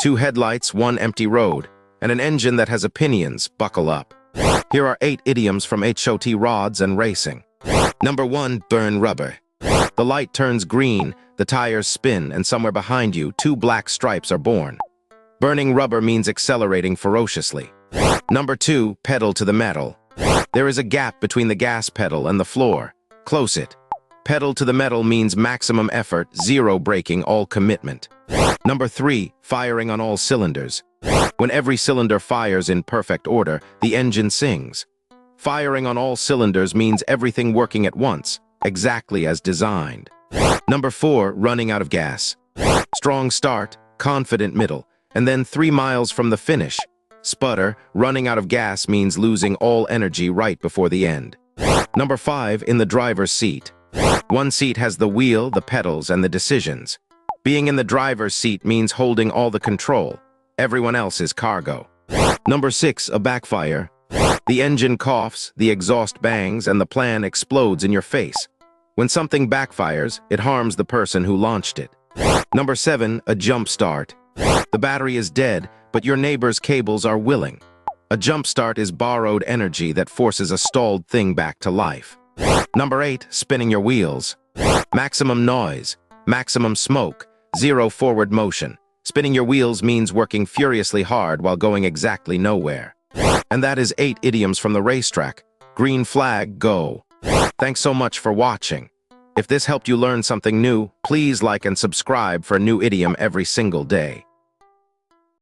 2 headlights, 1 empty road, and an engine that has opinions. Buckle up. Here are 8 idioms from HOT rods and racing. Number 1, burn rubber. The light turns green, the tires spin, and somewhere behind you, 2 black stripes are born. Burning rubber means accelerating ferociously. Number 2, pedal to the metal. There is a gap between the gas pedal and the floor. Close it. Pedal to the metal means maximum effort, 0 braking, all commitment. Number 3, firing on all cylinders. When every cylinder fires in perfect order, the engine sings. Firing on all cylinders means everything working at once, exactly as designed. Number 4, running out of gas. Strong start, confident middle, and then 3 miles from the finish. Sputter, running out of gas means losing all energy right before the end. Number 5, in the driver's seat. One seat has the wheel, the pedals, and the decisions. Being in the driver's seat means holding all the control. Everyone else is cargo. Number 6, a backfire. The engine coughs, the exhaust bangs, and the plan explodes in your face. When something backfires, it harms the person who launched it. Number 7, a jump start. The battery is dead, but your neighbor's cables are willing. A jump start is borrowed energy that forces a stalled thing back to life. Number 8, spinning your wheels. Maximum noise, maximum smoke, 0 forward motion. Spinning your wheels means working furiously hard while going exactly nowhere. And that is 8 idioms from the racetrack. Green flag, go. Thanks so much for watching. If this helped you learn something new, please like and subscribe for a new idiom every single day.